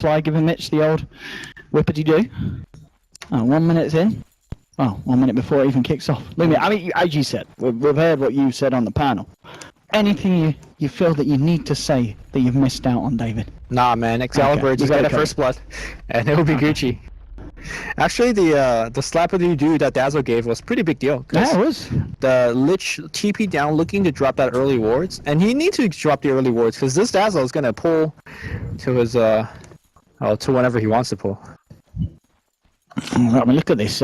Fly giving Mitch the old whippity-do. 1 minute's in. Oh, 1 minute before it even kicks off. Lumi, I mean, as you said, we've heard what you said on the panel. Anything you feel that you need to say that you've missed out on, David? Nah, man. Excalibur just got a first blood, and it will be Gucci. Actually, the slap-a-doo-doo that Dazzle gave was pretty big deal. Yeah, it was. The Lich TP down looking to drop that early wards, and he needs to drop the early wards because this Dazzle is going to pull to his to whenever he wants to pull. I mean, look at this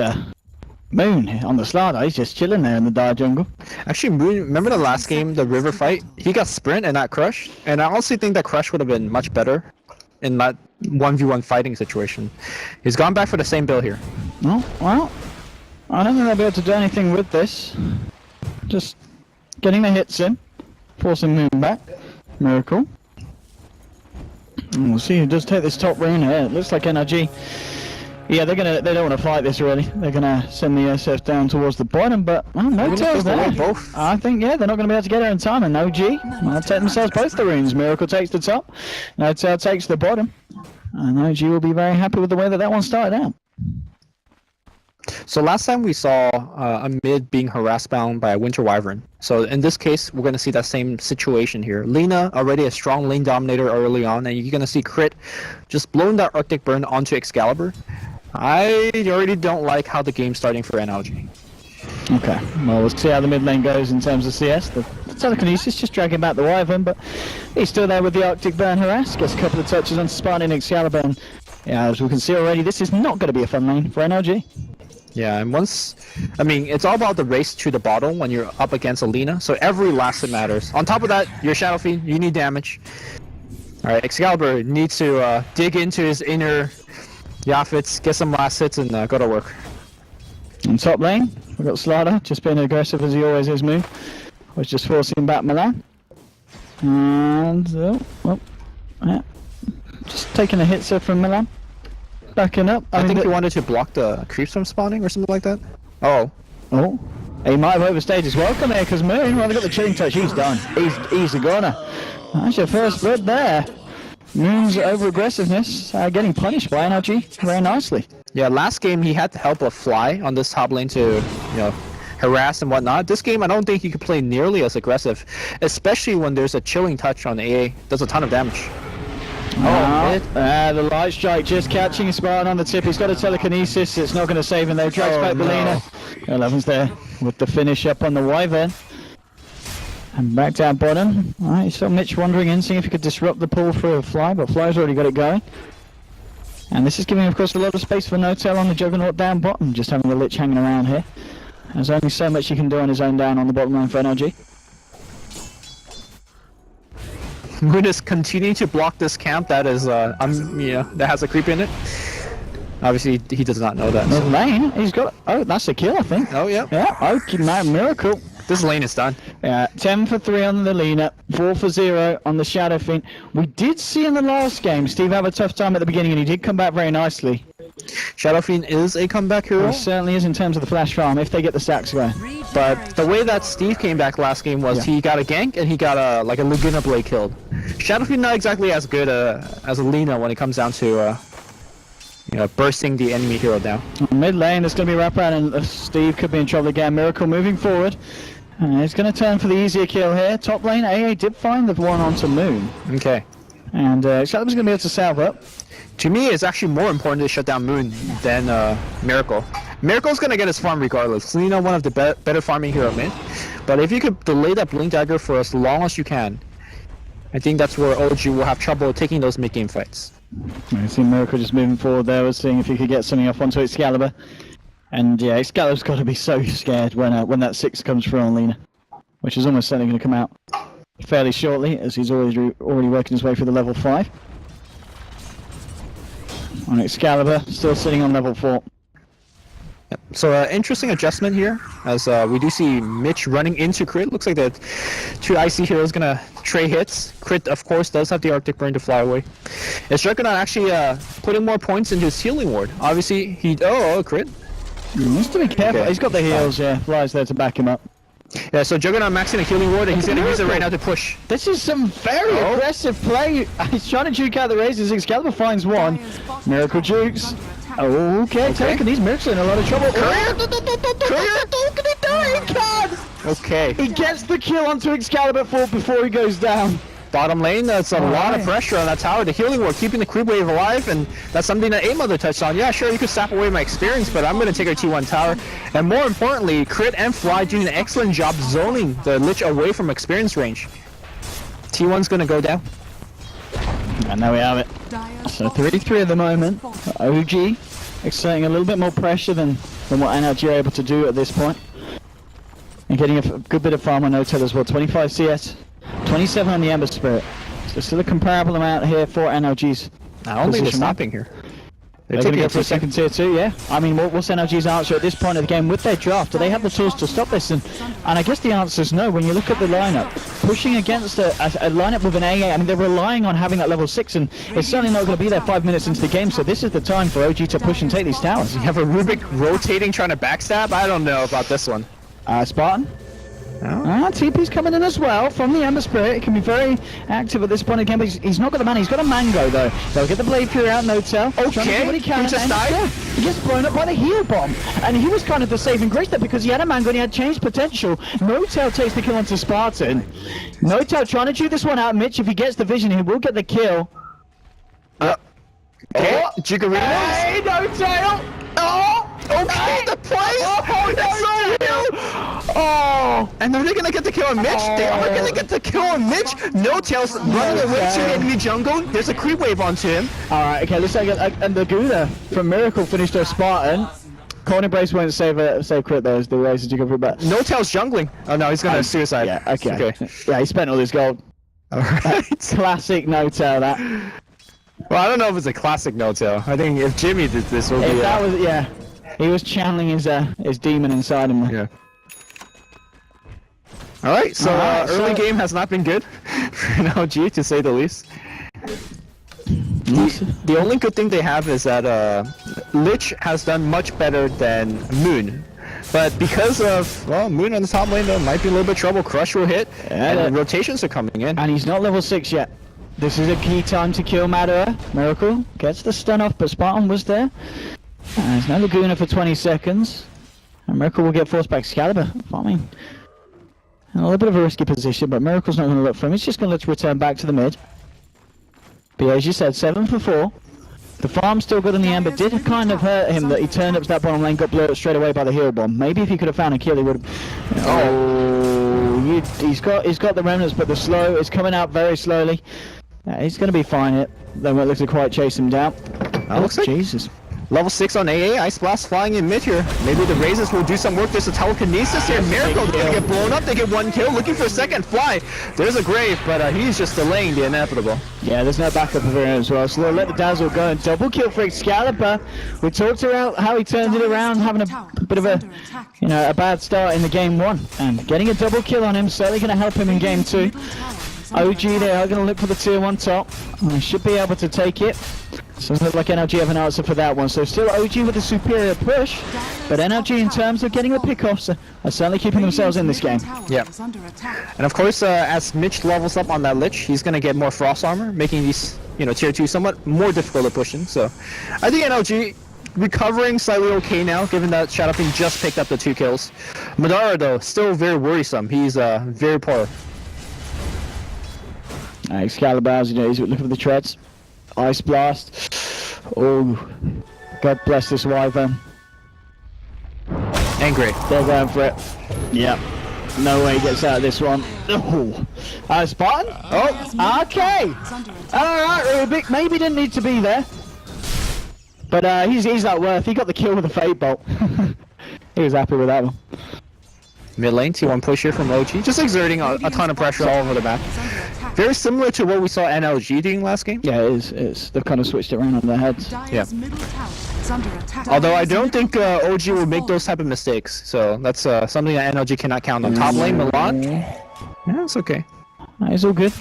Moon on the slider. He's just chilling there in the dire jungle. Actually, Moon, remember the last game, the river fight? He got sprint and not crush, and I honestly think that crush would have been much better in that 1v1 fighting situation. He's gone back for the same build here. Oh, well, I don't think they'll be able to do anything with this. Just getting the hits in, forcing Moon back. Miracle. And we'll see who does take this top rune here. It looks like NRG. Yeah, they don't want to fight this really. They're gonna send the SF down towards the bottom, but no tails there. Both. I think they're not gonna be able to get her in time. And OG, they'll take themselves both the runes. Miracle takes the top, No tail takes the bottom, and OG will be very happy with the way that one started out. So last time we saw a mid being harassed bound by a Winter Wyvern. So in this case, we're going to see that same situation here. Lina, already a strong lane dominator early on, and you're going to see Crit just blowing that Arctic Burn onto Excalibur. I already don't like how the game's starting for NLG. Okay, well, we'll see how the mid lane goes in terms of CS. The telekinesis just dragging back the Wyvern, but he's still there with the Arctic Burn harass. Gets a couple of touches on Spartan Excalibur. And, yeah, as we can see already, this is not going to be a fun lane for NLG. Yeah, and it's all about the race to the bottom when you're up against Alina, so every last hit matters. On top of that, you're Shadow Fiend, you need damage. Alright, Excalibur needs to dig into his inner Yafits, get some last hits, and go to work. On top lane, we've got Slider, just being aggressive as he always is, Moon. Was just forcing back Milan. And, yeah, just taking a hit there from Milan. Backing up. I think he wanted to block the creeps from spawning or something like that. Oh. He might have overstayed his welcome here because Moon, well, they got the chilling touch. He's done. He's the goner. That's your first blood there. Moon's over aggressiveness getting punished by NRG very nicely. Yeah, last game he had the help of Fly on this top lane to, harass and whatnot. This game I don't think he could play nearly as aggressive, especially when there's a chilling touch on AA. Does a ton of damage. The light strike just catching a Spartan on the tip. He's got a telekinesis. It's not going to save him though. Drags back Belina. 11's there with the finish up on the Wyvern. And back down bottom. Alright, you saw Mitch wandering in, seeing if he could disrupt the pull for a Fly, but Fly's already got it going. And this is giving, of course, a lot of space for No Tail on the Juggernaut down bottom, just having the Lich hanging around here. There's only so much you can do on his own down on the bottom line for NRG. Moon is continuing to block this camp that is, that has a creep in it. Obviously, he does not know that. The lane, he's got. Oh, that's a kill, I think. Oh yeah. Yeah. Okay, man, miracle. This lane is done. 10 for 3 on the Lina, 4 for 0 on the Shadow Fiend. We did see in the last game Steve have a tough time at the beginning, and he did come back very nicely. Shadow Fiend is a comeback hero. He certainly is in terms of the flash farm if they get the stacks going. But the way that Steve came back last game was he got a gank and he got a Laguna Blade killed. Shadow Fiend not exactly as good as a Lina when it comes down to bursting the enemy hero down. Mid lane, there's going to be a wraparound, and Steve could be in trouble again. Miracle moving forward. He's going to turn for the easier kill here. Top lane, AA did find the one onto Moon. Okay. And Shadow's going to be able to salve up. To me, it's actually more important to shut down Moon than Miracle. Miracle's going to get his farm regardless. Lina, one of the better farming hero mid. But if you could delay that Blink Dagger for as long as you can, I think that's where OG will have trouble taking those mid-game fights. I see Miracle just moving forward there, was seeing if he could get something off onto Excalibur. And yeah, Excalibur's got to be so scared when that 6 comes through on Lina, which is almost certainly going to come out fairly shortly, as he's already working his way through the level 5. On Excalibur, still sitting on level 4. Yep. So interesting adjustment here, as we do see Mitch running into Crit. Looks like the 2 IC heroes gonna trade hits. Crit, of course, does have the Arctic Burn to fly away. Is Juggernaut actually putting more points into his healing ward? Obviously, Crit. He needs to be careful. Okay. He's got the heals, yeah. Fly's there to back him up. Yeah, so Juggernaut maxing a healing ward, and he's gonna use it right now to push. This is some very aggressive play. He's trying to juke out the razors. Excalibur finds one. Miracle jukes. Oh, okay, taking these Miracles in a lot of trouble. Okay. He gets the kill onto Excalibur 4 before he goes down. Bottom lane, that's a lot of pressure on that tower. The healing ward, keeping the creep wave alive, and that's something that A-Mother touched on. Yeah, sure, you could sap away my experience, but I'm going to take our T1 tower. And more importantly, Crit and Fly doing an excellent job zoning the Lich away from experience range. T1's going to go down. And there we have it. So 3-3 at the moment. OG exerting a little bit more pressure than what NLG are able to do at this point. And getting a good bit of farm on Notel as well. 25 CS. 27 on the Ember Spirit. So still a comparable amount here for NLG's. I don't think they're stopping here. They're going to go for a second tier 2, yeah. I mean, what's NLG's answer at this point of the game with their draft? Do they have the tools to stop this? And I guess the answer is no. When you look at the lineup, pushing against a lineup with an AA, I mean, they're relying on having that level 6, and it's certainly not going to be there 5 minutes into the game. So this is the time for OG to push and take these towers. You have a Rubik rotating, trying to backstab. I don't know about this one. Spartan. TP's coming in as well from the Ember Spirit. He can be very active at this point again, but he's not got the mana. He's got a Mango though. They'll get the Blade Fury out, Notel. Okay, what he can, just died. He gets blown up by the heal bomb. And he was kind of the saving grace there because he had a Mango and he had change potential. Notel takes the kill onto Spartan. Notel trying to chew this one out. Mitch, if he gets the vision, he will get the kill. Okay, Jigarinos. Hey, Notel! Okay, the play! It's so real! Oh! And are they gonna get the kill on Mitch? They are gonna get the kill on Mitch! No Tails running away to the enemy jungle. There's a creep wave onto him. Alright, okay, looks like and the Gouda from Miracle finished her Spartan. Corner Brace won't save crit though, as the race to go through, but No Tails jungling. Oh no, he's gonna suicide. Yeah, okay. Yeah, he spent all his gold. Alright. Classic No-Tail that. Well, I don't know if it's a classic No-Tail. I think if Jimmy did this, would be that was, yeah. He was channeling his demon inside him. Yeah. Alright, so early game has not been good for NLG, to say the least. The only good thing they have is that Lich has done much better than Moon. But because of, well, Moon on the top lane though, might be a little bit trouble. Crush will hit, and rotations are coming in. And he's not level 6 yet. This is a key time to kill Madara. Miracle gets the stun off, but Spartan was there. There's no Laguna for 20 seconds. And Miracle will get forced back Excalibur. Farming. A little bit of a risky position, but Miracle's not going to look for him. He's just going to let's return back to the mid. But as you said, 7 for 4. The farm still good in the end, but did kind of hurt him that he turned up to that bottom lane, got blown up straight away by the hero bomb. Maybe if he could have found a kill, he would have... he's got the remnants, but the slow is coming out very slowly. He's going to be fine here. They won't look to quite chase him down. Looks like Jesus. Level 6 on AA, Ice Blast flying in mid here. Maybe the Razors will do some work. There's a telekinesis here. Miracle's gonna get blown up. They get 1 kill. Looking for a second Fly. There's a grave, but he's just delaying the inevitable. Yeah, there's no backup for him as well. So they'll let the Dazzle go and double kill for Excalibur. We talked about how he turned it around, having a bit of a, a bad start in the game 1. And getting a double kill on him, certainly gonna help him in game 2. OG, they are going to look for the tier 1 top. They should be able to take it. So it looks like NLG have an answer for that one. So still OG with a superior push, but NLG in terms of getting the pickoffs are certainly keeping themselves in this game. Yeah. And of course, as Mitch levels up on that Lich, he's going to get more Frost Armor, making these, tier 2 somewhat more difficult to push in. So I think NLG recovering slightly okay now, given that Shadowfiend just picked up the 2 kills. Madara, though, still very worrisome. He's very poor. Excalibur, he's looking for the treads. Ice Blast. Oh, God bless this Wyvern. Angry. They're going for it. Yep. No way he gets out of this one. Oh. Spartan? Oh, okay. Alright, Rubik. Maybe didn't need to be there. But he's not worth. He got the kill with the Fate Bolt. He was happy with that one. Mid lane, T1 push here from OG. Just exerting a ton of pressure all over the map. Very similar to what we saw NLG doing last game. Yeah, it is. They've kind of switched it around on their heads. Yeah. Although I don't think OG will make those type of mistakes. So that's something that NLG cannot count on. Top lane, Milan. Yeah, it's okay. It's all good.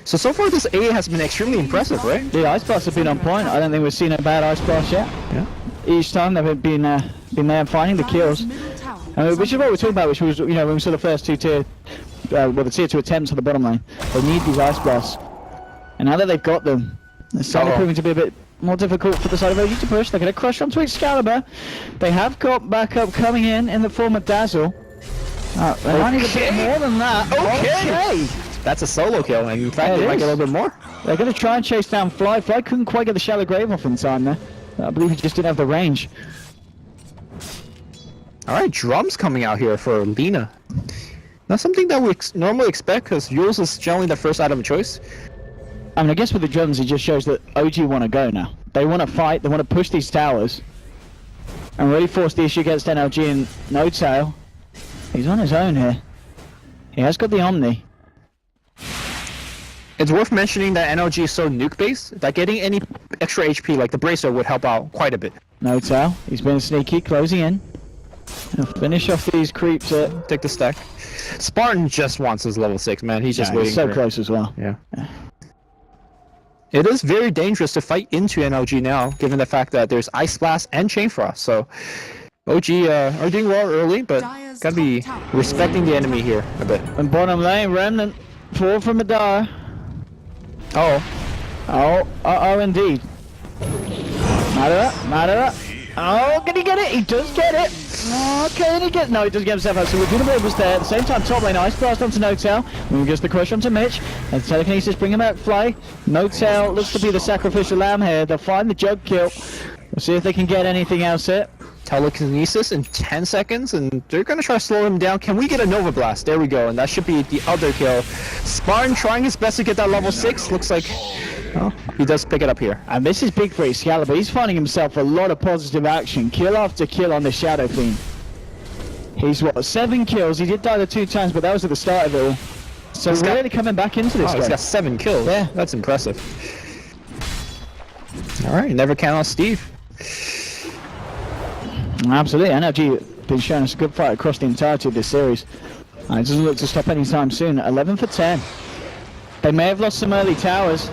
So far this A has been extremely impressive, right? The Ice Blast have been on point. I don't think we've seen a bad Ice Blast yet. Yeah. Each time they've been there finding the kills. Which is what we're talking about, which was, when we saw the first the tier 2 attempts on the bottom lane. They need these ice blasts. And now that they've got them, it's suddenly proving to be a bit more difficult for the side of OG to push. They're going to crush onto Excalibur. They have got backup coming in the form of Dazzle. They might need a bit more than that. Okay! That's a solo kill, and in fact, they might get a little bit more. They're going to try and chase down Fly. Fly couldn't quite get the shallow grave off in time there. I believe he just didn't have the range. Alright, drums coming out here for Lina. Not something that we normally expect, because Yules is generally the first item of choice. I mean, I guess with the drums, it just shows that OG want to go now. They want to fight, they want to push these towers, and really force the issue against NLG and No Tail. He's on his own here. He has got the Omni. It's worth mentioning that NLG is so nuke-based that getting any extra HP like the Bracer would help out quite a bit. No Tail, he's been sneaky, closing in. He'll finish off these creeps here. Take the stack. Spartan just wants his level 6, man. He's just waiting he's so for close as well. Yeah. It is very dangerous to fight into NLG now, given the fact that there's Ice Blast and Chain Frost. So OG are doing well early, but gotta be respecting the enemy here a bit. And bottom lane, Remnant, 4 from Madara. Oh, indeed. Madara. Oh, can he get it? He does get it. Oh, can he get? No, he doesn't get himself out. So Redeemable was there. At the same time, top lane Ice Blast onto No Tail. Moving just the crush onto Mitch. And Telekinesis bringing back Fly. No Tail looks to be the sacrificial lamb here. They'll find the jug kill. We'll see if they can get anything else here. Telekinesis in 10 seconds, and they're going to try to slow him down. Can we get a Nova Blast? There we go, and that should be the other kill. Spartan trying his best to get that level 6. Looks like he does pick it up here. And this is big for Excalibur. He's finding himself a lot of positive action. Kill after kill on the Shadow Fiend. He's, 7 kills? He did die the 2 times, but that was at the start of it all. So he's really coming back into this. He's got 7 kills. Yeah. That's impressive. Alright, never count on Steve. Absolutely, NLG been showing us a good fight across the entirety of this series. It doesn't look to stop anytime soon. 11 for 10. They may have lost some early towers,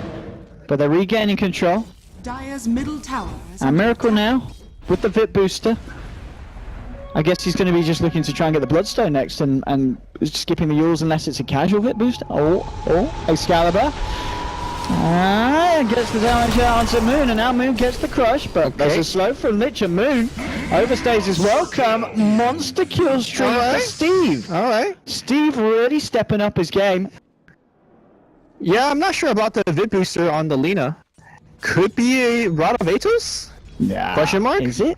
but they're regaining control. Dire's middle tower is And Miracle now with the VIP booster. I guess he's going to be just looking to try and get the Bloodstone next and skipping the Yules unless it's a casual VIP booster. Excalibur. Gets the damage out onto Moon, and now Moon gets the crush, but there's a slow from Lich, and Moon overstays his welcome. Monster kill streak for Steve. Alright. Steve really stepping up his game. Yeah, I'm not sure about the Vid booster on the Lina. Could be a Rod of Atos? Yeah. Question mark? Is it?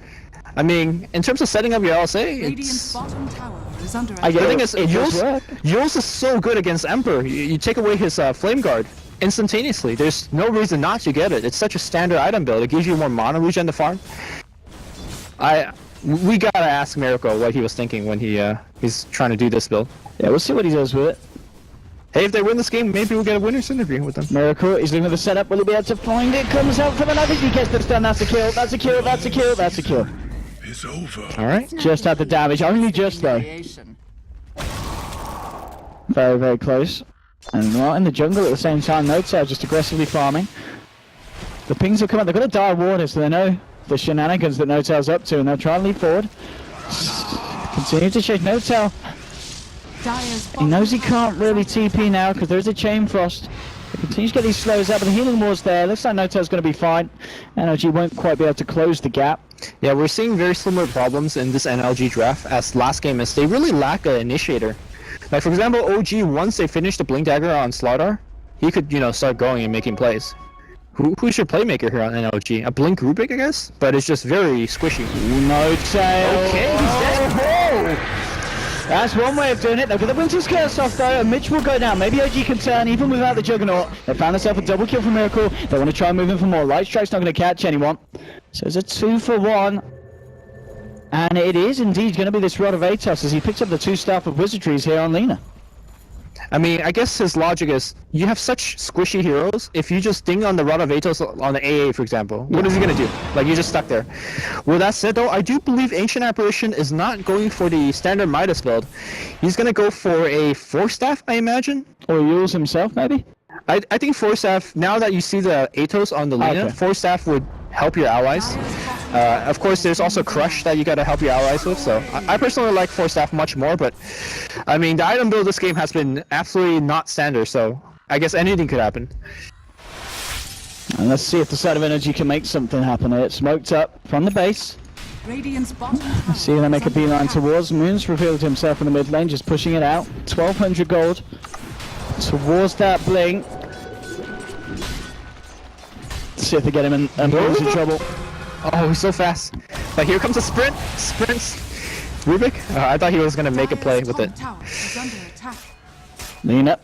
I mean, in terms of setting up your LSA, Radiant's bottom tower is under I attack. the thing is, it does work. Yules is so good against Emperor. You take away his Flame Guard instantaneously. There's no reason not to get it. It's such a standard item build. It gives you more mana regen to farm. We gotta ask Miracle what he was thinking when he's trying to do this build. Yeah, we'll see what he does with it. Hey, if they win this game, maybe we'll get a winner's interview with them. Miracle, he's looking at the setup. Will he be able to find it? Comes out from another. He gets the stun. That's a kill. That's a kill. That's a kill. That's a kill. It's over. All right. Just had the damage. Only just though. Very, very close. And right in the jungle at the same time. No Tail just aggressively farming. The pings have come out. They've got a dire water, so they know the shenanigans that No Tail's up to, and they'll try and leap forward. Continue to chase No Tail. He knows he can't really TP now because there's a Chain Frost. He continues to get these slows out, but the healing ward's there. Looks like No Tail's going to be fine. NLG won't quite be able to close the gap. Yeah, we're seeing very similar problems in this NLG draft as last game is they really lack an initiator. Like for example, OG, once they finish the Blink Dagger on Slardar, he could, start going and making plays. Who's your playmaker here on NLG? A Blink Rubik, I guess? But it's just very squishy. No Tail. Okay, he's dead. That's one way of doing it. They'll get the Winter's Curse off though, and Mitch will go down. Maybe OG can turn even without the Juggernaut. They found themselves a double kill from Miracle. They want to try and move in for more. Light Strike's not going to catch anyone. So it's a 2-for-1. And it is indeed going to be this Rod of Atos as he picks up the 2 Staff of Wizardries here on Lina. I mean, I guess his logic is, you have such squishy heroes, if you just ding on the Rod of Atos on the AA, for example, what is he going to do? Like, you're just stuck there. With that said, though, I do believe Ancient Apparition is not going for the standard Midas build. He's going to go for a Force Staff, I imagine. Or Yules himself, maybe? I think Force Staff, now that you see the Atos on the Lina, Okay. Force Staff would help your allies. Of course, there's also Crush that you gotta help your allies with, so I personally like Force Staff much more, but I mean, the item build this game has been absolutely not standard, so I guess anything could happen. And let's see if the side of energy can make something happen here. It's smoked up from the base. Radiant's bottom tower See them make a is under beeline attack. towards. Moon's revealed himself in the mid lane, just pushing it out. 1200 gold towards that blink. Let's see if they get him in Moon's in trouble. Oh, he's so fast. But here comes a sprint. Sprints. Rubik? I thought he was gonna make a play with it. Tower is under attack. Lina.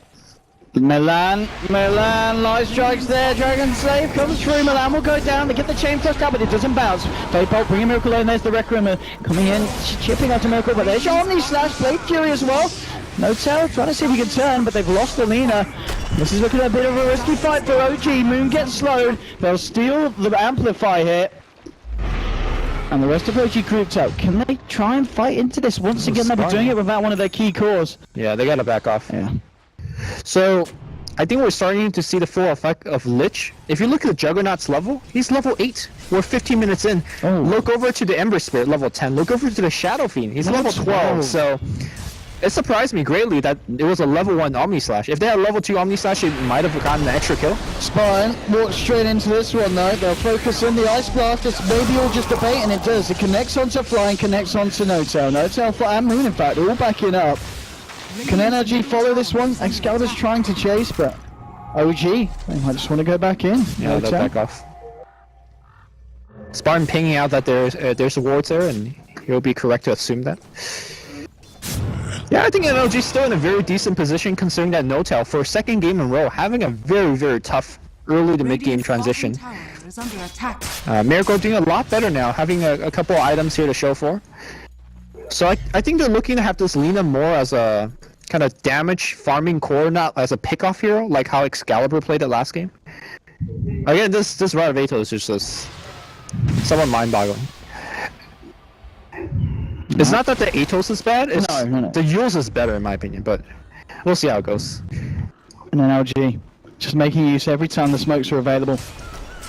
Milan, light strikes there, Dragon Slave comes through, Milan will go down, they get the chain flushed out, but it doesn't bounce. Fadebolt bringing Miracle in, there's the Requiem coming in, chipping out to Miracle, but there's your Omni Slash, Blade Fury as well. No tell, trying to see if he can turn, but they've lost the Lina. This is looking a bit of a risky fight for OG, Moon gets slowed, they'll steal the Amplify here. And the rest of OG grouped out. Can they try and fight into this? Once again, they'll be doing it without one of their key cores. Yeah, they gotta back off. Yeah. So, I think we're starting to see the full effect of Lich. If you look at the Juggernaut's level, he's level 8. We're 15 minutes in. Oh. Look over to the Ember Spirit, level 10. Look over to the Shadow Fiend, he's level 12. So, it surprised me greatly that it was a level 1 Omni Slash. If they had a level 2 Omni Slash, it might have gotten an extra kill. Spartan walks straight into this one though. They'll focus in the Ice Blast. It's maybe all just debate, and it does. It connects onto Flying, connects onto No-Tail. No-Tail and Moon, in fact, all backing up. Can NRG follow this one? Excalibur's trying to chase, but OG, they might just want to go back in. Yeah, they'll back off. Spartan pinging out that there's wards there, and he'll be correct to assume that. Yeah, I think NLG's still in a very decent position considering that No-Tail, for a second game in a row, having a very, very tough early to mid-game Radiant's bottom transition. tower is under attack. Miracle doing a lot better now, having a couple of items here to show for. So I think they're looking to have this Lina more as a kind of damage farming core, not as a pick-off hero, like how Excalibur played it last game. Again, this Rod of Atos is just somewhat mind-boggling. It's not that the Atos is bad, it's No. the Yules is better in my opinion, but we'll see how it goes. And then LG, just making use every time the smokes are available.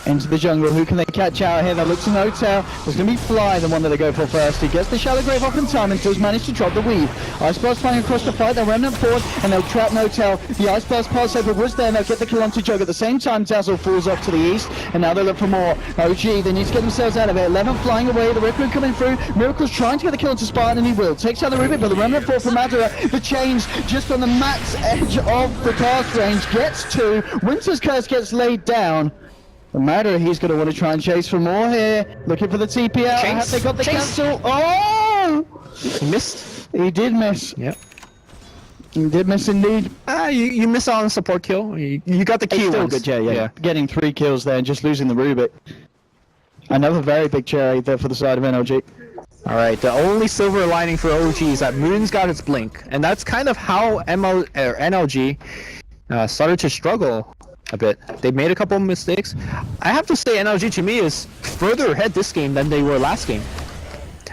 Into the jungle, who can they catch out here? They look to No-Tail. There's going to be Fly, the one that they go for first. He gets the Shallow Grave off in time and does manage to drop the weave. Ice Blast flying across the fight, they'll Remnant forward and they'll trap No-Tail. The Ice Blast pass over was there and they'll get the kill onto Jug. At the same time, Dazzle falls off to the east and now they look for more. OG, they need to get themselves out of it. 11 flying away, the Requiem coming through. Miracle's trying to get the kill onto Spartan and he will. Takes out the Rubik, but the Remnant fall from Madara. The change just on the max edge of the cast range gets to. Winter's Curse gets laid down. No matter, he's going to want to try and chase for more here. Looking for the TP out. Have they got the cancel? Oh! He missed. He did miss. Yep. He did miss indeed. You missed on a support kill. You got the key Still ones. good, yeah. Getting 3 kills there and just losing the Rubik. Another very big cherry there for the side of NLG. Alright, the only silver lining for OG is that Moon's got its blink. And that's kind of how NLG started to struggle a bit. They made a couple of mistakes. I have to say NLG to me is further ahead this game than they were last game.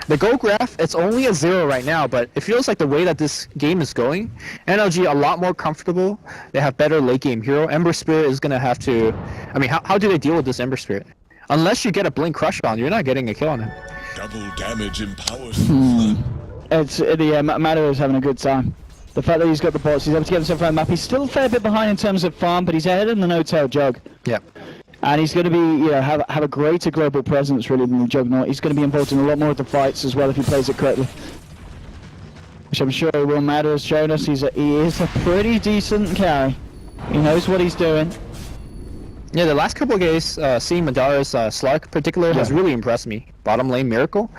The gold graph, it's only a 0 right now, but it feels like the way that this game is going, NLG a lot more comfortable. They have better late game hero. Ember Spirit is going to have to... I mean, how do they deal with this Ember Spirit? Unless you get a Blink Crush on, you're not getting a kill on him. Double damage empowers. Matter is having a good time. The fact that he's got the bots, he's able to get himself around the map. He's still a fair bit behind in terms of farm, but he's ahead in the No-Tail Jug. Yep. And he's going to be, have a greater global presence really than the Juggernaut. He's going to be involved in a lot more of the fights as well if he plays it correctly. Which I'm sure will matter, has shown us. He is a pretty decent carry. He knows what he's doing. Yeah, the last couple of games, seeing Madara's Slark in particular has really impressed me. Bottom lane Miracle.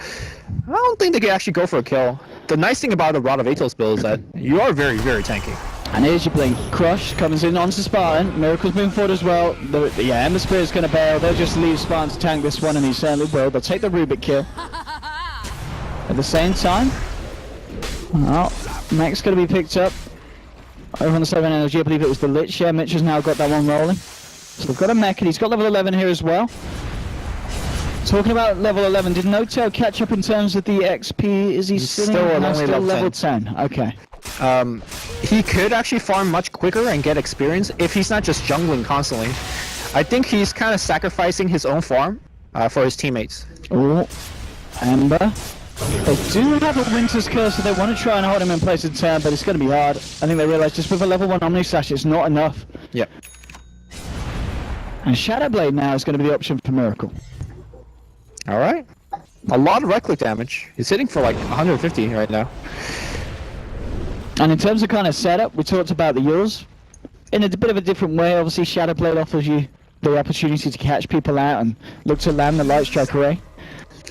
I don't think they can actually go for a kill. The nice thing about the Rod of Atos build is that you are very, very tanky. And here's your blink. Crush comes in onto Spartan. Miracle's moving forward as well. Ember Spirit's going to bail. They'll just leave Spartan to tank this one, and he certainly will. They'll take the Rubik kill. At the same time, well, Mac's going to be picked up. Over on the 7 energy, I believe it was the Lich. Yeah, Mitch has now got that one rolling. So they've got a mech, and he's got level 11 here as well. Talking about level 11, did No-Tail catch up in terms of the XP? Is he still only level 10? Okay. He could actually farm much quicker and get experience if he's not just jungling constantly. I think he's kind of sacrificing his own farm for his teammates. Oh, Ember. They do have a Winter's Curse, so they want to try and hold him in place in turn, but it's going to be hard. I think they realise just with a level 1 Omni Slash, it's not enough. Yep. And Shadow Blade now is going to be the option for Miracle. All right. A lot of right-click damage. He's hitting for like 150 right now. And in terms of kind of setup, we talked about the Yours. In a bit of a different way, obviously Shadow Blade offers you the opportunity to catch people out and look to land the Light Strike Array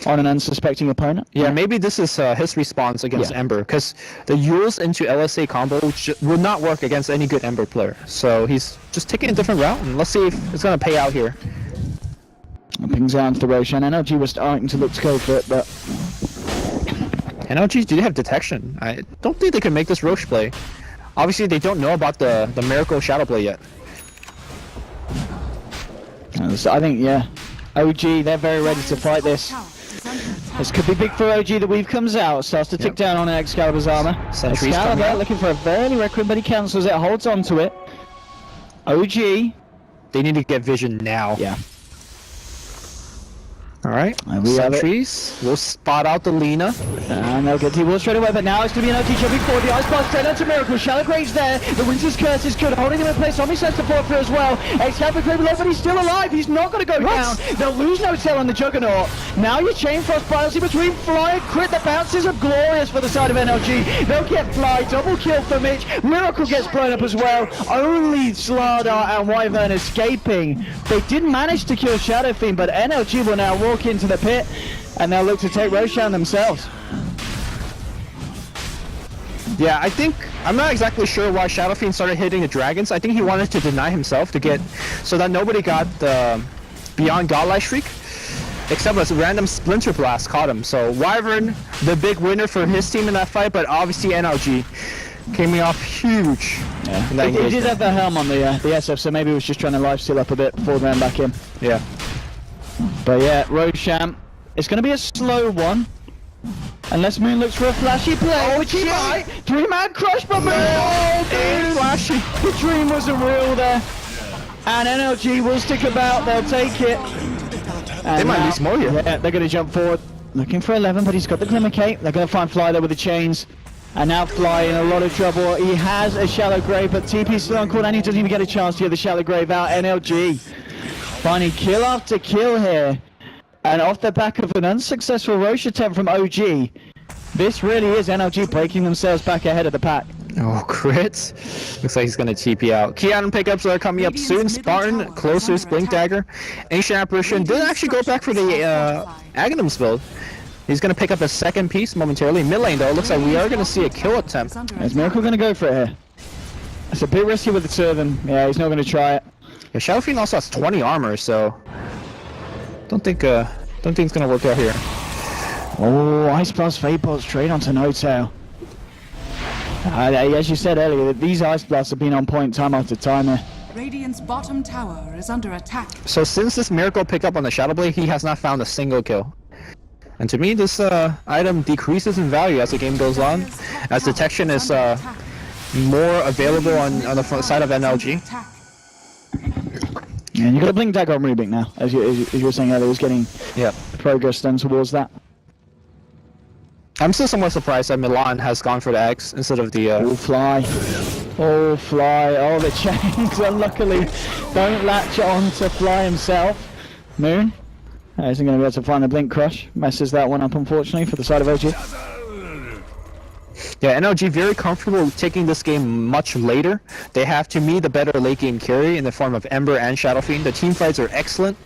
on an unsuspecting opponent. Yeah, maybe this is his response against Ember, because the Yules into LSA combo would not work against any good Ember player. So he's just taking a different route, and let's see if it's going to pay out here. Pings out into the Roshan. NLG was starting to look to go for it, but... NLG, do they have detection? I don't think they can make this Roche play. Obviously, they don't know about the Miracle Shadow play yet. So I think, yeah, OG, they're very ready to fight this. This could be big for OG. The weave comes out, starts to tick down on Excalibur's armor. Sentry's coming Excalibur out. looking for a very Requiem, but he cancels it, holds on to it. OG. They need to get vision now. Yeah. Alright, And we have it. Sentries will spot out the Lina. And they'll get T-Ball straight away, but now it's going to be an OG jumping forward. The Ice Blast straight onto Miracle. Shallow Grave's there. The Winter's Curse is good, holding him in place. Omni sets the support through as well. Excalibur Grave low, but he's still alive. He's not going to go down. They'll lose no tail on the Juggernaut. Now your Chain Frost penalty between Fly and Crit. The bounces are glorious for the side of NLG. They'll get Fly, double kill for Mitch. Miracle gets blown up as well. Only Slardar and Wyvern escaping. They did manage to kill Shadow Fiend, but NLG will now walk into the pit. And they'll look to take Roshan themselves. Yeah, I'm not exactly sure why Shadow Fiend started hitting the dragons. I think he wanted to deny himself to get, so that nobody got the Beyond Godlike Shriek, except a random Splinter Blast caught him. So Wyvern, the big winner for his team in that fight, but obviously NLG came off huge. Yeah, in that he did engagement. have the helm on the SF, so maybe he was just trying to lifesteal up a bit before he ran back in. Yeah. But yeah, Roshan, it's going to be a slow one. Unless Moon looks for a flashy play, which he might. 3-man crush, but Moon! Oh, dude! Flashy. The dream wasn't real there. And NLG will stick about, they'll take it. And They might lose more here. Yeah, they're going to jump forward. Looking for 11, but he's got the Glimmer Cape. They're going to find Fly there with the chains. And now Fly in a lot of trouble. He has a Shallow Grave, but TP's still on court and he doesn't even get a chance to get the Shallow Grave out. NLG finding kill after kill here. And off the back of an unsuccessful Roche attempt from OG, this really is NLG breaking themselves back ahead of the pack. Oh, crit. Looks like he's going to TP out. Key item pickups are coming up soon. Spartan, Closer, Blink Dagger. Ancient Apparition did actually go back for the Aghanim's build. He's going to pick up a second piece momentarily. Mid lane, though, looks like we are going to see a kill attempt. Is Miracle going to go for it here? It's a bit risky with the two of them. Yeah, he's not going to try it. Yeah, Shadow Fiend also has 20 armor, so don't think it's going to work out here. Oh, Ice Blast Fade Bot straight onto No Tail. As you said earlier, these Ice Blasts have been on point time after time here. Radiant's bottom tower is under attack. So since this Miracle picked up on the Shadow Blade, he has not found a single kill. And to me, this item decreases in value as the game goes on, as detection is more available on the front side of NLG. And you got a Blink Dagger on Rubik now, as you were saying earlier, was getting progress done towards that. I'm still somewhat surprised that Milan has gone for the X instead of the... Oh, Fly. Oh, Fly. Oh, the chains, unluckily, don't latch on to Fly himself. Moon isn't going to be able to find the Blink Crush. Messes that one up, unfortunately, for the side of OG. Yeah, NLG very comfortable taking this game much later. They have, to me, the better late game carry in the form of Ember and Shadow Fiend. The team fights are excellent.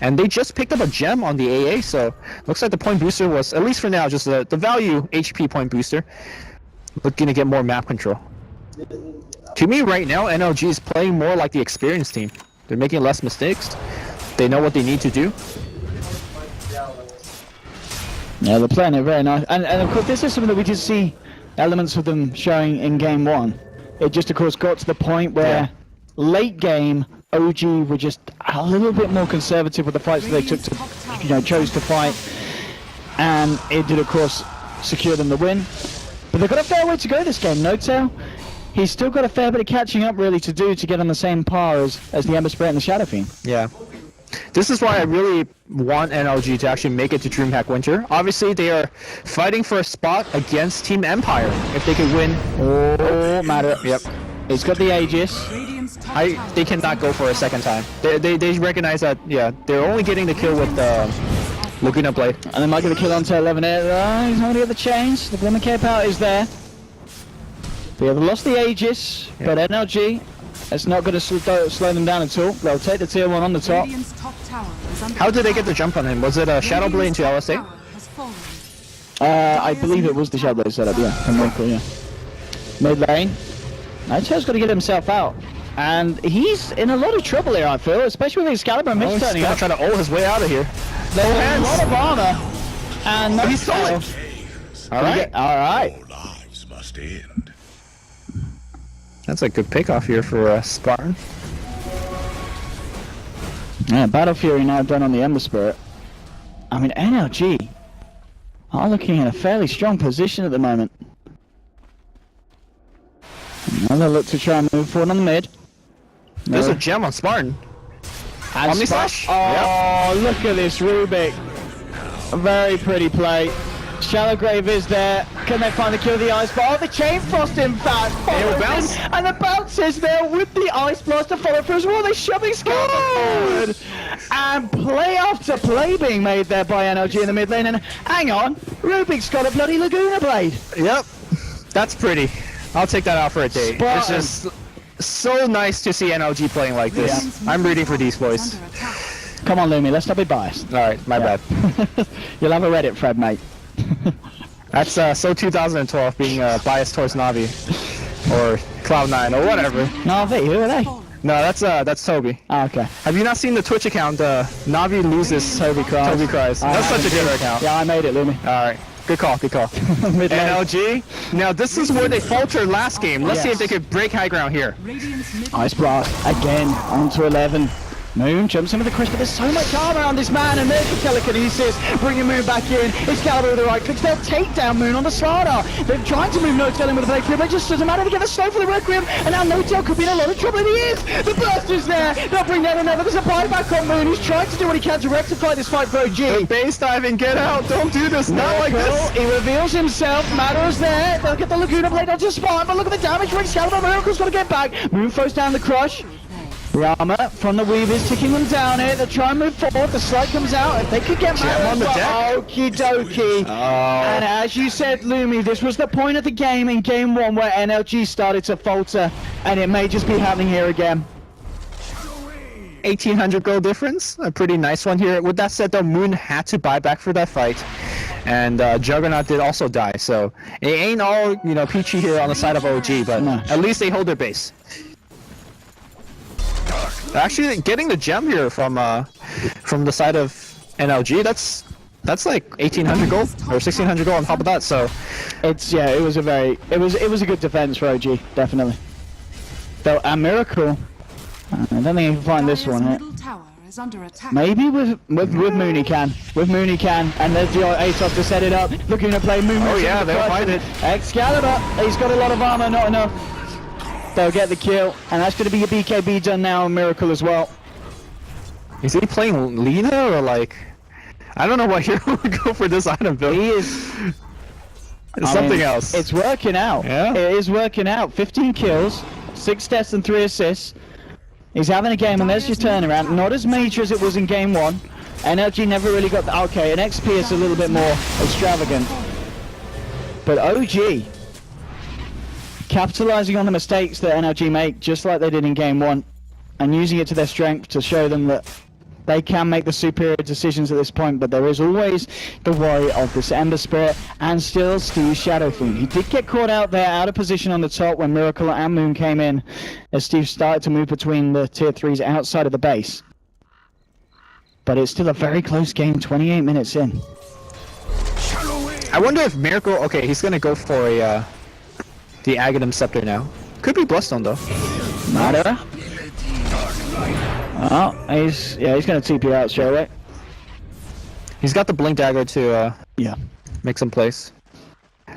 And they just picked up a gem on the AA, so looks like the point booster was, at least for now, just the value HP point booster. Looking to get more map control. To me, right now, NLG is playing more like the experienced team. They're making less mistakes. They know what they need to do. Yeah, they're playing it very nice. And of course, this is something that we did see elements of them showing in game one. It just, of course, got to the point where late game, OG were just a little bit more conservative with the fights that they took to, chose to fight. And it did, of course, secure them the win. But they've got a fair way to go this game. No Tail, he's still got a fair bit of catching up really to do to get on the same par as the Ember Spirit and the Shadow Fiend. Yeah. This is why I really want NLG to actually make it to DreamHack Winter. Obviously, they are fighting for a spot against Team Empire. If they could win, Oh, matter. yep. He's got the Aegis. Radiant's top tower They cannot go for a second time. They recognize that, yeah, they're only getting the kill with Laguna Blade. And they might get the kill onto 11 here. He's not going to get the chains. The Glimmer Cape out is there. They have lost the Aegis, but NLG, it's not going to slow them down at all. They'll take the tier 1 on the top. Radiant's top tower is under How did they attack. get the jump on him? Was it a Shadow Blade into Radiant's LSA? top tower has fallen. I believe it was the Shadow Blade setup, yeah. From Winkle, yeah. Mid lane. Nightshell's got to get himself out. And he's in a lot of trouble here, I feel, especially with Excalibur and Mitch He's turning gonna up. try to ult his way out of here. There's a lot of armor. And He's stolen. Alright. Alright. All lives must end. That's a good pick off here for Spartan. Yeah, Battle Fury now done on the Ember Spirit. I mean, NLG are looking in a fairly strong position at the moment. Another look to try and move forward on the mid. There's a gem on Spartan. And Omni Spark- Slash? Oh, look at this Rubik. A very pretty play. Shallow Grave is there. Can they find the kill of the Ice Blast? Oh, the Chain Frost in fact. It'll follows bounce. in, and the bounce is there with the Ice Blast to follow through as well. They're shoving Scalper forward. And play after play being made there by NLG in the mid lane. And hang on, Rubik's got a bloody Laguna Blade. Yep. That's pretty. I'll take that out for a date. Spartan. It's just so nice to see NLG playing like this. Radiant's I'm middle rooting for tower these is boys. under attack. Come on, Lumi, let's not be biased. Alright, my bad. You'll have a Reddit thread, mate. That's so 2012 being biased towards Navi. Or Cloud9 or whatever. Navi, who are they? Fallen. No, that's Toby. Oh, okay. Have you not seen the Twitch account? Navi loses Toby Cries. Toby Cries. That's such a good account. Yeah, I made it, Lumi. Alright. Good call, good call. Mid lane. NLG. Now this is where they faltered last game. Let's see if they could break high ground here. Radiant's middle Ice Blast again onto 11. Moon jumps in with the crisp, but there's so much armor on this man, and there's the telekinesis, bringing Moon back in. Excalibur with the right clicks, they'll take down Moon on the Slardar. They're trying to move No-Tail in with the Blade, but it just doesn't matter. They get the slow for the Requiem, and now No-Tail could be in a lot of trouble, and he is! The burst is there, they'll bring down another. There's a buyback on Moon, he's trying to do what he can to rectify this fight for OG. Base diving, get out! Don't do this! Not like this! He reveals himself, Matter is there, they'll get the Laguna Blade onto Spartan, but look at the damage for Excalibur, Miracle's got to get back. Moon throws down the Crush. The armor from the Weavers ticking them down here. They try and move forward. The slide comes out. If they could get Matter on the deck. Okie dokie. And as you said, Lumi, this was the point of the game in game 1 where NLG started to falter, and it may just be happening here again. 1800 gold difference, a pretty nice one here. With that said though, Moon had to buy back for that fight, and Juggernaut did also die, so it ain't all, you know, peachy here on the side of OG, but No. at least they hold their base. Actually, getting the gem here from the side of NLG, that's like 1800 gold or 1600 gold on top of that, so It's it was a good defense for OG, definitely. Though a Miracle, I don't think you can find this Dire's one here. middle tower is under attack. Maybe with Moon he can. With Moon he can. And there's the Atos to set it up. Looking to play Moon. Oh, yeah, the they'll crush. find it. Excalibur. He's got a lot of armor, not enough. They'll get the kill. And that's going to be a BKB done now on Miracle as well. is he playing Lina or like, I don't know what hero would go for this item build. He is It's something else. It's working out. Yeah? It is working out. 15 kills, 6 deaths and 3 assists. He's having a game, and there's your turnaround. Not as major as it was in game 1. NLG never really got the... Okay, in XP it's a little bit more extravagant. But OG, capitalizing on the mistakes that NLG make, just like they did in game 1, and using it to their strength to show them that they can make the superior decisions at this point, but there is always the worry of this Ember Spirit and still Steve's Shadow Fiend. He did get caught out there, out of position on the top when Miracle and Moon came in, as Steve started to move between the tier 3s outside of the base. But it's still a very close game, 28 minutes in. I wonder if Miracle, okay, he's gonna go for a, the Aghanim Scepter now. Could be Bloodstone though. Matter. Oh, he's gonna TP out straight away. He's got the Blink Dagger to Yeah. make some plays.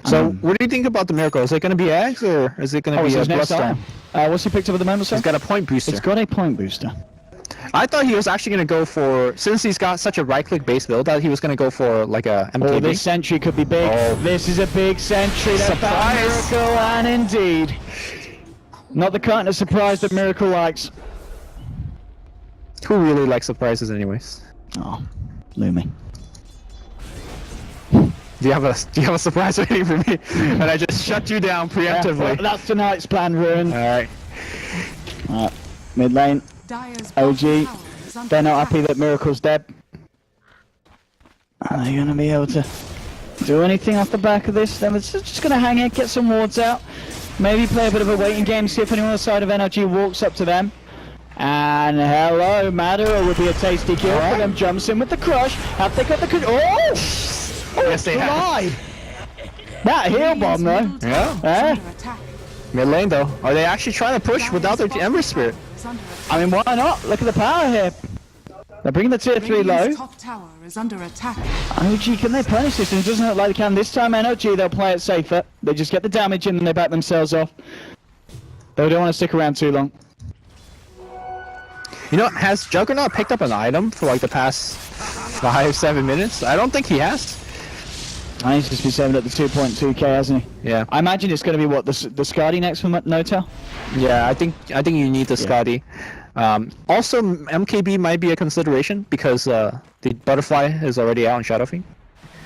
So, what do you think about the Miracle? Is it gonna be Ags or is it gonna Oh, be it's a his next Bloodstone? time. What's he picked up at the moment, sir? He's got a point booster. It's got a point booster. I thought he was actually going to go for, since he's got such a right-click base build, I thought he was going to go for like a MKB. Oh, this sentry could be big. Oh. This is a big sentry. That's Surprise. Miracle, and indeed. Not the kind of surprise that Miracle likes. Who really likes surprises anyways? Oh, Lumi. Do you have a surprise waiting for me? And I just shut you down preemptively. Well, that's tonight's plan, Ruin. Alright. Alright, mid lane. Dire's OG. bottom tower is under They're not attack. happy that Miracle's dead. Are they going to be able to do anything off the back of this? They're just going to hang it, get some wards out. Maybe play a bit of a waiting game, see if anyone on the side of NRG walks up to them. And hello, Madara would be a tasty kill for them. Jumps in with the crush. Have they got the oh! Yes, they have. Glide. That heal bomb though. Middle tower Yeah. is Eh? under attack. Mid lane though. Are they actually trying to push Dire's without their bottom Ember tower Spirit? is under attack. I mean, why not? Look at the power here. They're bringing the tier 3 low. Radiant's top tower is under attack. OG, can they punish this? And it doesn't look like they can. This time, NOG, they'll play it safer. They just get the damage in and they back themselves off. They don't want to stick around too long. You know, has Juggernaut picked up an item for like the past 5-7 minutes? I don't think he has. I need to just be saving at the 2.2k, hasn't he? Yeah. I imagine it's going to be what, the Skadi next for Notel? Yeah, I think you need the Scotty. Also, MKB might be a consideration because the Butterfly is already out in Shadow Fiend.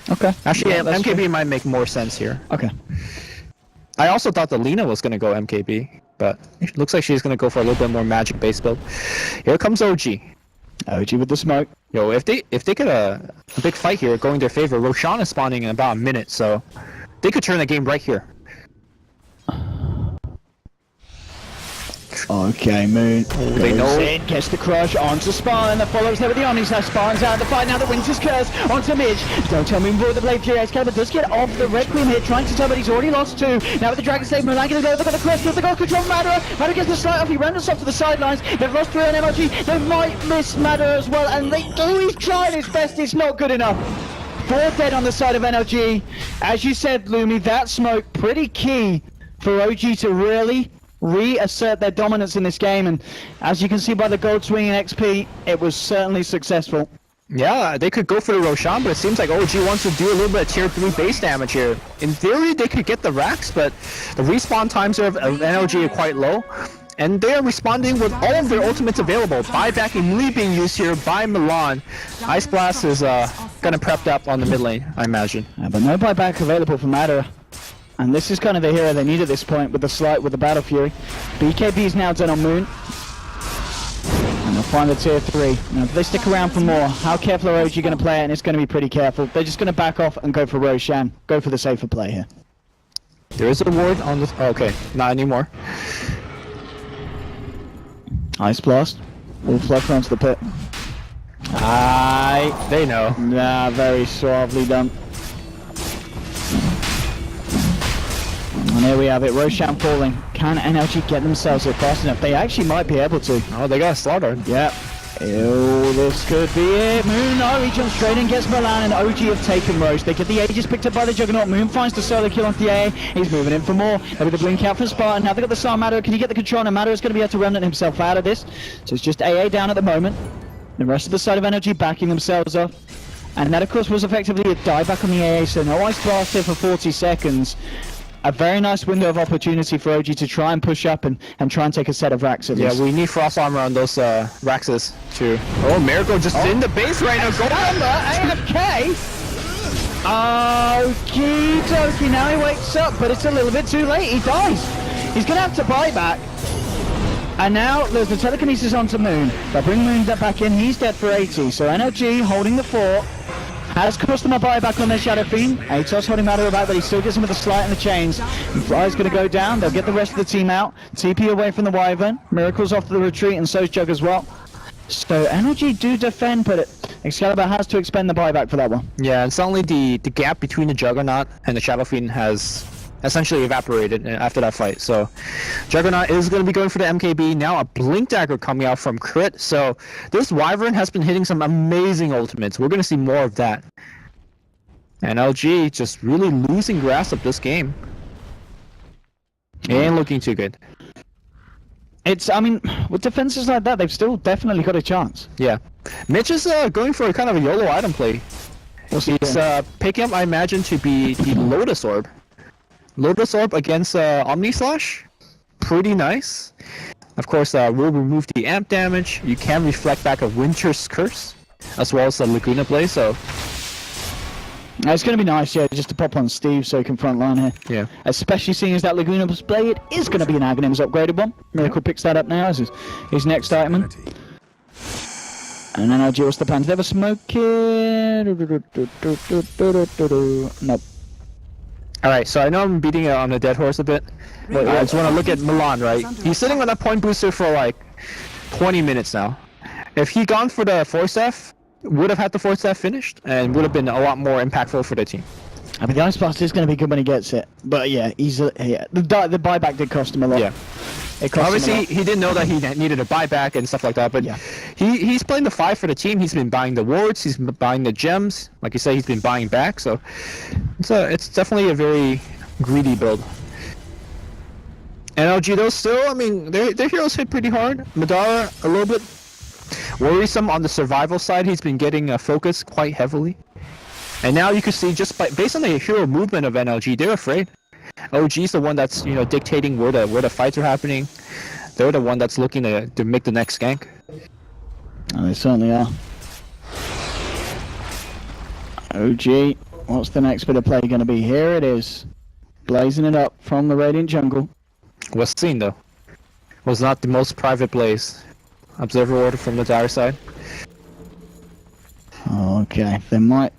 Okay. Actually, Yeah, that's MKB true. might make more sense here. Okay. I also thought that Lina was going to go MKB, but it looks like she's going to go for a little bit more magic base build. Here comes OG. OG with the smoke. Yo, if they get a big fight here going their favor, Roshan is spawning in about a minute, so they could turn the game right here. Okay, Moon. they know. In, gets the crush onto Spawn, the follows there with the Omnis. Now Spawn's out of the fight. Now the Winter's Curse onto Midge. Don't tell me more the Blade Fury. Excalibur does get off the Requiem here, trying to tell, but he's already lost 2. Now with the Dragon Slave, Mulan gonna go. They've got the Crest, they've got control of Madara. Madara gets the slight off. He rounds off to the sidelines. They've lost 3 on MLG. They might miss Madara as well, and he's trying his best. It's not good enough. 4 dead on the side of NLG. As you said, Lumi, that smoke pretty key for OG to really reassert their dominance in this game, and as you can see by the gold swinging XP, it was certainly successful. Yeah, they could go for the Roshan, but it seems like OG wants to do a little bit of tier 3 base damage here. In theory, they could get the racks, but the respawn times of NLG are quite low. And they are responding with all of their ultimates available. Buyback immediately being used here by Milan. Ice Blast is gonna prepped up on the mid lane, I imagine. But no buyback available for Madara. And this is kind of the hero they need at this point with the slight, with the Battle Fury. BKB is now done on Moon. And they'll find the tier 3. Now, if they stick around for more, how careful are OG going to play it? And it's going to be pretty careful. They're just going to back off and go for Roshan. Go for the safer play here. There is a ward on the... Oh, okay, not anymore. Ice Blast. All flush onto the pit. Aye. They know. Nah, very suavely done. And here we have it, Roshan falling. Can NLG get themselves here fast enough? They actually might be able to. Oh, they got slaughtered. Yep. Ew, this could be it. Moon, no, he jumps straight in, gets Milan, and OG have taken Roche. They get the Aegis picked up by the Juggernaut. Moon finds the solo kill onto the AA. He's moving in for more. Maybe the blink out from Spartan. Now they got the Star Matter. Can he get the control? And Matter is going to be able to remnant himself out of this. So it's just AA down at the moment. The rest of the side of Energy backing themselves up. And that, of course, was effectively a dieback on the AA. So no Ice Blast here for 40 seconds. A very nice window of opportunity for OG to try and push up and try and take a set of racks at least. Yeah, we need frost armor on those Raxes too. Oh, Miracle just in the base right now. Go AFK! Okie dokie, now he wakes up, but it's a little bit too late. He dies. He's going to have to buy back. And now there's the telekinesis onto Moon. They'll bring Moon back in. He's dead for 80. So NOG holding the fort. Has cost them a buyback on their Shadow Fiend. Atos holding Matter back, but he still gets him with a slight and the chains. And Fly's going to go down. They'll get the rest of the team out. TP away from the Wyvern. Miracle's off to the retreat, and so's Jug as well. So NOG do defend, but Excalibur has to expend the buyback for that one. Yeah, and suddenly the gap between the Juggernaut and the Shadow Fiend has essentially evaporated after that fight. So Juggernaut is going to be going for the MKB. Now a Blink Dagger coming out from Crit. So this Wyvern has been hitting some amazing ultimates. We're going to see more of that. And LG just really losing grasp of this game. Ain't looking too good. It's, I mean, with defenses like that, they've still definitely got a chance. Yeah. Mitch is going for a kind of a YOLO item play. What's he He's doing? picking up, I imagine, to be the Lotus Orb. Lotus Orb against Omni Slash. Pretty nice. Of course, will remove the amp damage. You can reflect back a Winter's Curse, as well as the Laguna Blaze, so... It's going to be nice, yeah, just to pop on Steve so he can front line here. Yeah. Especially seeing as that Laguna Blade is going to be an Aghanims upgraded one. Miracle picks that up now as his next item. And then LG, what's the plan? Do they have a smoke it? Nope. Alright, so I know I'm beating it on the dead horse a bit, but I just want to look at Milan, right? He's sitting on that point booster for like 20 minutes now. If he gone for the Force F, would have had the Force F finished, and would have been a lot more impactful for the team. I mean, the Ice Blast is going to be good when he gets it. But yeah, yeah. The buyback did cost him a lot. Yeah. It cost Obviously, him a lot. he didn't know that he needed a buyback and stuff like that, but Yeah. he's playing the 5 for the team. He's been buying the wards, he's been buying the gems. Like you say, he's been buying back, so it's definitely a very greedy build. NLG though, still, I mean, their heroes hit pretty hard. Madara, a little bit worrisome on the survival side. He's been getting focused quite heavily. And now you can see, just based on the hero movement of NLG, they're afraid. OG's the one that's, you know, dictating where the fights are happening. They're the one that's looking to make the next gank. Oh, they certainly are. OG, what's the next bit of play going to be? Here it is. Blazing it up from the Radiant Jungle. Was seen though. Was not the most private blaze. Observer order from the dire side. Okay, they might...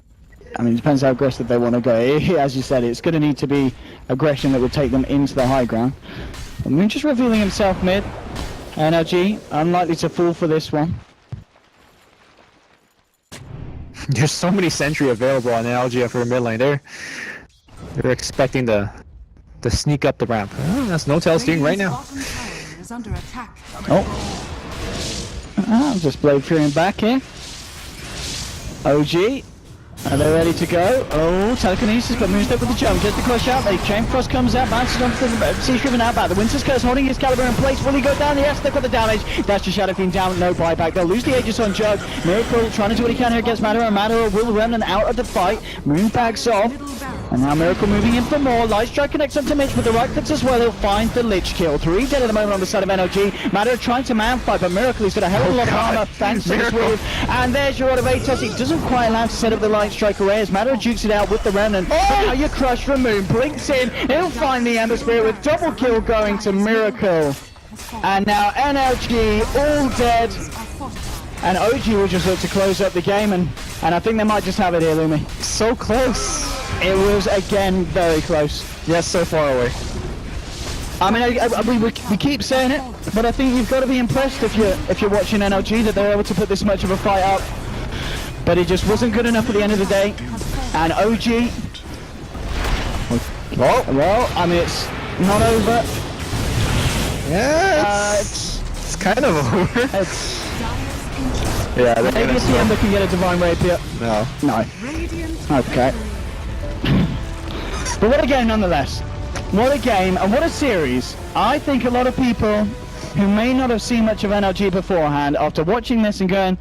I mean, it depends how aggressive they want to go. As you said, it's going to need to be aggression that would take them into the high ground. Moon just revealing himself mid. NLG, unlikely to fall for this one. There's so many sentry available on LG for the mid lane. They're expecting to sneak up the ramp. Oh, that's No Tail's doing right now. Bottom tower is under attack. Oh. Just Blade Fury back here. OG. Are they ready to go? Oh, telekinesis, but Moonstep with the jump. Gets the crush out. The Chain Frost comes out. Bounces onto the Sea Driven out back. The Winter's Curse holding his caliber in place. Will he go down? Yes, they've got the damage. Dash to Shadow Fiend down. No buyback. They'll lose the Aegis on Jug. Miracle trying to do what he can here against Madara. Madara will Remnant out of the fight. Moon backs off. And now Miracle moving in for more. Light Strike connects onto Mitch with the right clicks as well. He'll find the Lich kill. 3 dead at the moment on the side of NOG. Madara trying to man fight, but Miracle has got a hell of a lot of armor thanks to this wave. And there's your order of Atos. He doesn't quite allow to set up the Light Strike array as Madara jukes it out with the Remnant. But now you crush from Moon. Blinks in. He'll find the Ember Spirit with double kill going to Miracle. And now NLG all dead. And OG will just look to close up the game, and I think they might just have it here, Lumi. So close. It was again very close. Yes, so far away. I mean, we keep saying it, but I think you've got to be impressed if you're watching NLG that they're able to put this much of a fight up. But it just wasn't good enough at the end of the day. And OG, well, I mean, it's not over. Yeah, it's kind of over. It's Yeah, maybe if the Ember can get a Divine Rapier. No. No. Okay. But what a game nonetheless. What a game and what a series. I think a lot of people who may not have seen much of NLG beforehand, after watching this and going,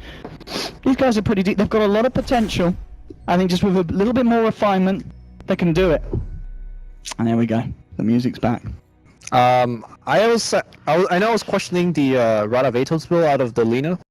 these guys are pretty deep, they've got a lot of potential. I think just with a little bit more refinement, they can do it. And there we go. The music's back. I know I was questioning the Rada Vatos build out of the Lina